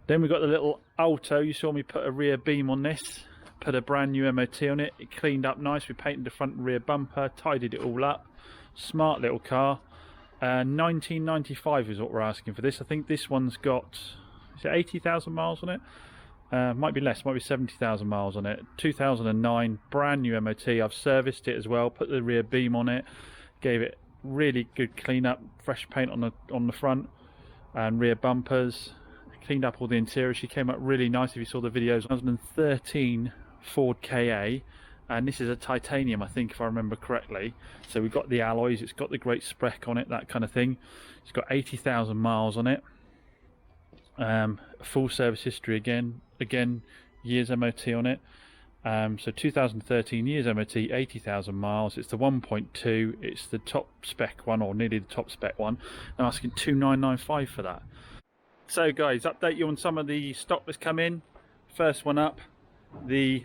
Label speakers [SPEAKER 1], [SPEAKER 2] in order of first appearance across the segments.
[SPEAKER 1] Then we've got the little Alto. You saw me put a rear beam on this, put a brand new MOT on it. It cleaned up nice. We painted the front and rear bumper, tidied it all up. Smart little car. 1995 is what we're asking for this. I think this one's got, is it 80,000 miles on it? Might be less, might be 70,000 miles on it. 2009, brand new MOT. I've serviced it as well, put the rear beam on it, gave it really good clean up, fresh paint on the front and rear bumpers, cleaned up all the interior. She came up really nice if you saw the videos. 2013 Ford KA, and this is a titanium, I think, if I remember correctly. So we've got the alloys, it's got the great spec on it, that kind of thing. It's got 80,000 miles on it. Full service history again, years MOT on it. So 2013 years MOT, 80,000 miles. It's the 1.2, it's the top spec one, or nearly the top spec one. I'm asking 2,995 for that. So guys, update you on some of the stock that's come in. First one up, the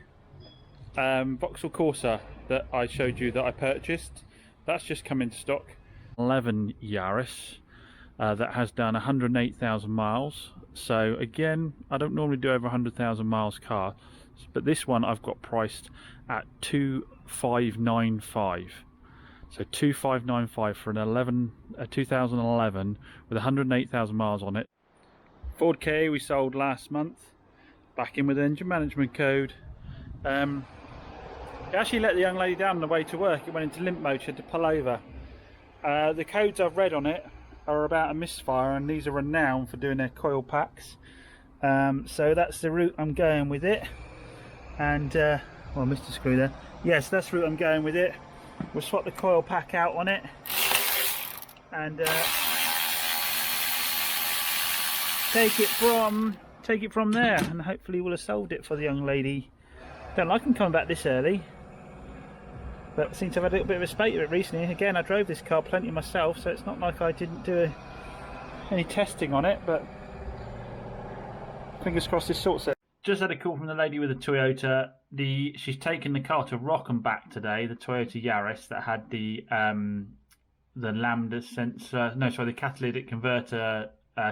[SPEAKER 1] Vauxhall Corsa that I showed you that I purchased. That's just come into stock. 11 Yaris that has done 108,000 miles. So again, I don't normally do over 100,000 miles car, but this one I've got priced at 2,595. So 2,595 for a 2011 with 108,000 miles on it. Ford K we sold last month, back in with engine management code. It actually let the young lady down on the way to work. It went into limp mode, she had to pull over. The codes I've read on it are about a misfire, and these are renowned for doing their coil packs. So that's the route I'm going with it. And well, I missed a screw there. Yes, that's the route I'm going with it. We'll swap the coil pack out on it and take it from there, and hopefully we'll have sold it for the young lady. Don't like them coming back this early, but seems to have had a little bit of a spate of it recently. Again, I drove this car plenty myself, so it's not like I didn't do any testing on it, but fingers crossed this sorts it. Just had a call from the lady with the Toyota. She's taken the car to Rockenbach today, the Toyota Yaris that had the lambda sensor, no sorry, the catalytic converter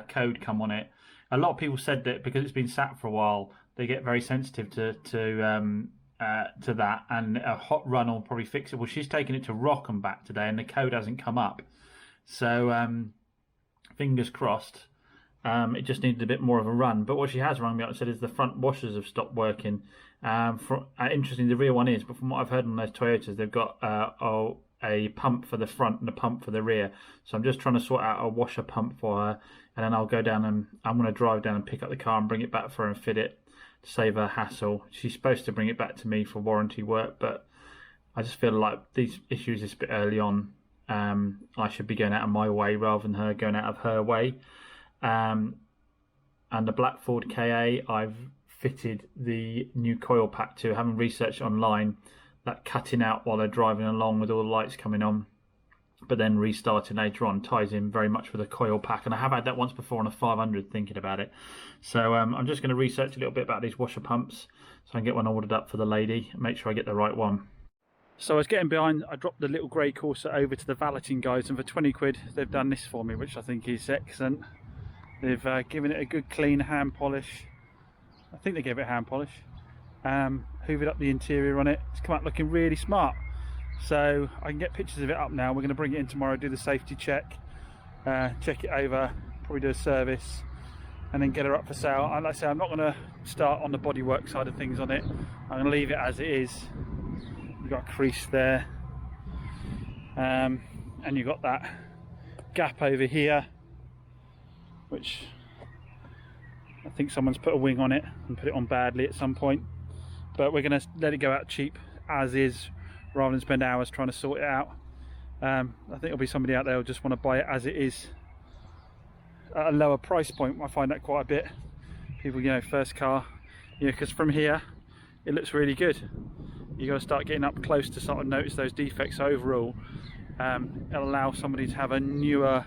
[SPEAKER 1] code come on it. A lot of people said that because it's been sat for a while, they get very sensitive to that, and a hot run will probably fix it. Well, she's taken it to Rockenbach today, and the code hasn't come up. So fingers crossed. It just needed a bit more of a run. But what she has rung me up and said is the front washers have stopped working. Interestingly, the rear one is, but from what I've heard on those Toyotas, they've got a pump for the front and a pump for the rear. So I'm just trying to sort out a washer pump for her, and then I'll go down and I'm going to drive down and pick up the car and bring it back for her and fit it to save her hassle. She's supposed to bring it back to me for warranty work, but I just feel like these issues is a bit early on. I should be going out of my way rather than her going out of her way. And the black Ford KA, I've fitted the new coil pack to, having researched online, that cutting out while they're driving along with all the lights coming on, but then restarting later on, ties in very much with a coil pack. And I have had that once before on a 500 thinking about it. So I'm just going to research a little bit about these washer pumps so I can get one ordered up for the lady and make sure I get the right one. So I was getting behind, I dropped the little grey Corsa over to the valeting guys, and for 20 quid they've done this for me, which I think is excellent. They've given it a good clean hand polish. I think they gave it a hand polish. Hoovered up the interior on it. It's come out looking really smart. So I can get pictures of it up now. We're going to bring it in tomorrow, do the safety check, check it over, probably do a service, and then get her up for sale. And like I say, I'm not going to start on the bodywork side of things on it. I'm going to leave it as it is. You've got a crease there, and you've got that gap over here, which I think someone's put a wing on it and put it on badly at some point. But we're going to let it go out cheap as is, rather than spend hours trying to sort it out. I think there'll be somebody out there who'll just want to buy it as it is at a lower price point. I find that quite a bit. People, you know, first car, you know, because from here it looks really good. You got to start getting up close to sort of notice those defects overall. It'll allow somebody to have a newer,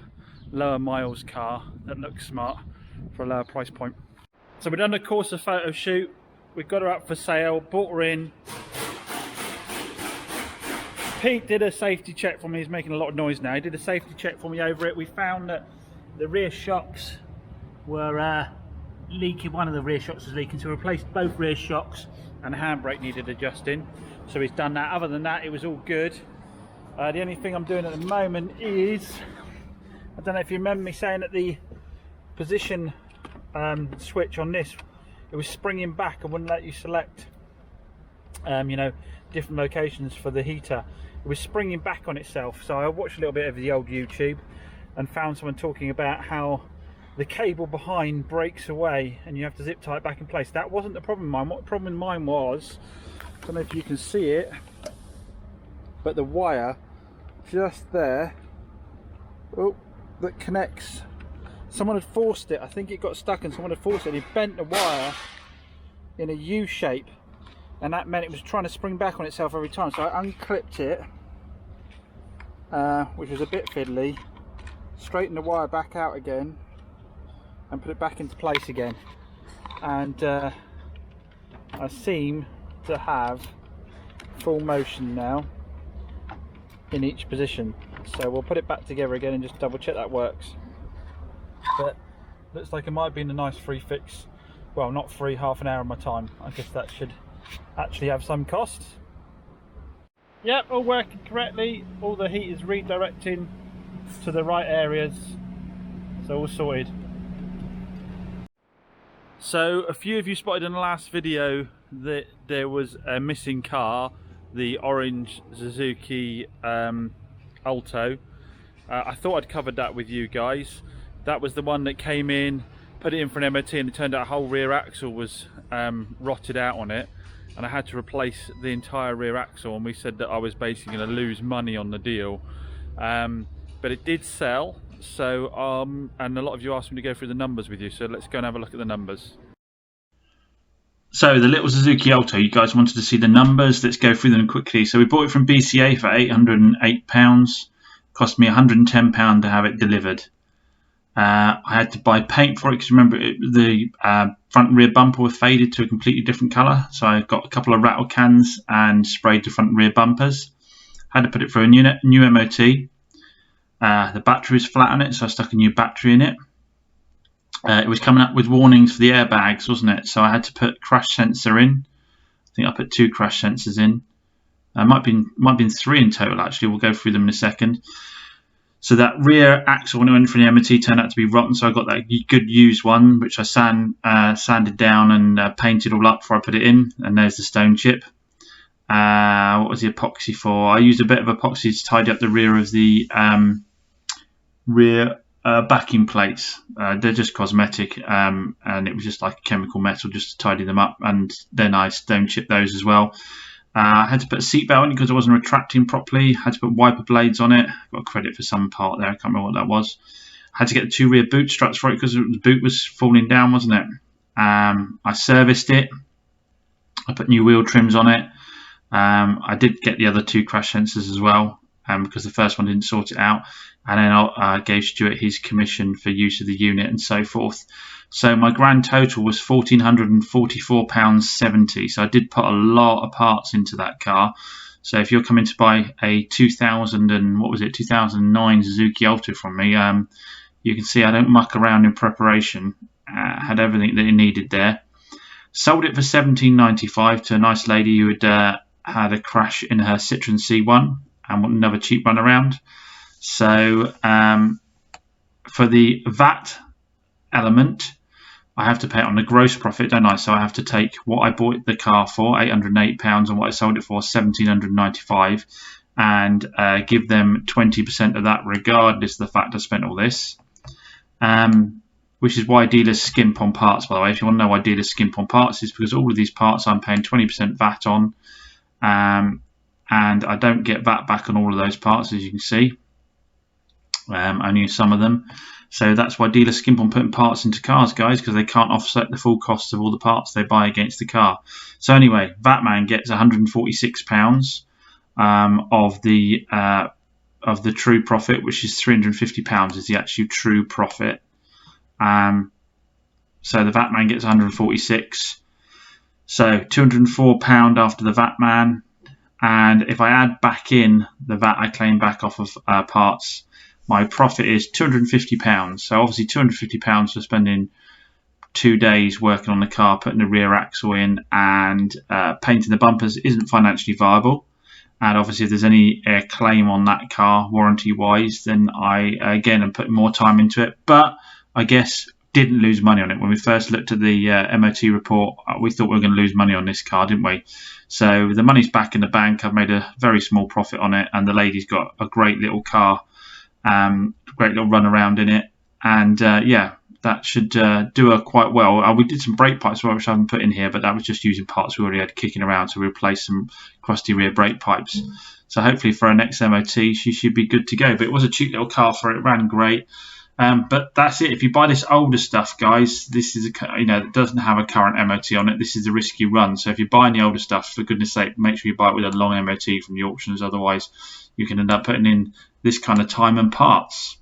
[SPEAKER 1] lower miles car that looks smart for a lower price point. So we've done the Corsa photo shoot. We've got her up for sale, brought her in. Pete did a safety check for me. He's making a lot of noise now. He did a safety check for me over it. We found that the rear shocks were leaking, one of the rear shocks was leaking, so we replaced both rear shocks, and the handbrake needed adjusting, so he's done that. Other than that, it was all good. The only thing I'm doing at the moment is, I don't know if you remember me saying that the position switch on this, it was springing back and wouldn't let you select you know, different locations for the heater. It was springing back on itself. So I watched a little bit of the old YouTube and found someone talking about how the cable behind breaks away and you have to zip tie it back in place. That wasn't the problem of mine. What the problem in mine was, I don't know if you can see it, but the wire just there, oh, that connects, someone had forced it. I think it got stuck and someone had forced it. He bent the wire in a U shape, and that meant it was trying to spring back on itself every time. So I unclipped it, which was a bit fiddly, straightened the wire back out again and put it back into place again, and I seem to have full motion now in each position. So we'll put it back together again and just double check that works. But looks like it might have been a nice free fix. Well, not free, half an hour of my time. I guess that should actually have some cost. Yep, all working correctly. All the heat is redirecting to the right areas, so all sorted. So a few of you spotted in the last video that there was a missing car, the orange Suzuki Alto. I thought I'd covered that with you guys. That was the one that came in, put it in for an MOT, and it turned out a whole rear axle was rotted out on it, and I had to replace the entire rear axle, and we said that I was basically going to lose money on the deal, but it did sell. So and a lot of you asked me to go through the numbers with you, so let's go and have a look at the numbers. So the little Suzuki Alto, you guys wanted to see the numbers. Let's go through them quickly. So we bought it from BCA for £808. Cost me £110 to have it delivered. I had to buy paint for it because remember the front and rear bumper were faded to a completely different colour. So I got a couple of rattle cans and sprayed the front and rear bumpers. Had to put it for a new MOT. The battery was flat on it, so I stuck a new battery in it. It was coming up with warnings for the airbags, wasn't it? So I had to put crash sensor in. I think I put 2 crash sensors in. Might have been 3 in total actually. We'll go through them in a second. So that rear axle, when I went for the MOT, turned out to be rotten. So I got that good used one, which I sanded down and painted all up before I put it in. And there's the stone chip. What was the epoxy for? I used a bit of epoxy to tidy up the rear of the rear backing plates. They're just cosmetic, and it was just like a chemical metal just to tidy them up, and then I stone chipped those as well. I had to put a seatbelt in because I wasn't retracting properly. Had to put wiper blades on it. Got credit for some part there, I can't remember what that was. Had to get the 2 rear boot struts for it because the boot was falling down, wasn't it? I serviced it. I put new wheel trims on it. I did get the other 2 crash sensors as well, because the first one didn't sort it out, and then I gave Stuart his commission for use of the unit and so forth. So my grand total was £1,444.70. So I did put a lot of parts into that car. So if you're coming to buy a 2009 Suzuki Alto from me, you can see I don't muck around in preparation. Had everything that it needed there. Sold it for £17.95 to a nice lady who had had a crash in her Citroen C1 and wanted another cheap run around. So for the VAT element, I have to pay it on the gross profit, don't I? So I have to take what I bought the car for, £808, and what I sold it for, £1,795, and give them 20% of that regardless of the fact I spent all this. Which is why dealers skimp on parts, by the way. If you want to know why dealers skimp on parts, it's because all of these parts I'm paying 20% VAT on, and I don't get VAT back on all of those parts, as you can see, only some of them. So that's why dealers skimp on putting parts into cars, guys, because they can't offset the full cost of all the parts they buy against the car. So anyway, Vatman gets £146 of the true profit, which is £350 is the actual true profit. So the Vatman gets 146, so £204 after the Vatman, and if I add back in the VAT I claim back off of parts, my profit is £250. So obviously £250 for spending 2 days working on the car, putting the rear axle in and painting the bumpers isn't financially viable. And obviously, if there's any claim on that car warranty-wise, then I, again, am putting more time into it. But I guess didn't lose money on it. When we first looked at the MOT report, we thought we were going to lose money on this car, didn't we? So the money's back in the bank. I've made a very small profit on it, and the lady's got a great little car, great little run around in it. And yeah, that should do her quite well. We did some brake pipes, which I haven't put in here, but that was just using parts we already had kicking around to replace some crusty rear brake pipes. So hopefully for our next MOT, she should be good to go. But it was a cheap little car for it. It ran great. But that's it. If you buy this older stuff, guys, this is it doesn't have a current MOT on it. This is a risky run. So if you're buying the older stuff, for goodness sake, make sure you buy it with a long MOT from the auctions. Otherwise, you can end up putting in this kind of time and parts.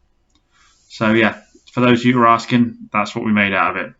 [SPEAKER 1] So yeah, for those of you who are asking, that's what we made out of it.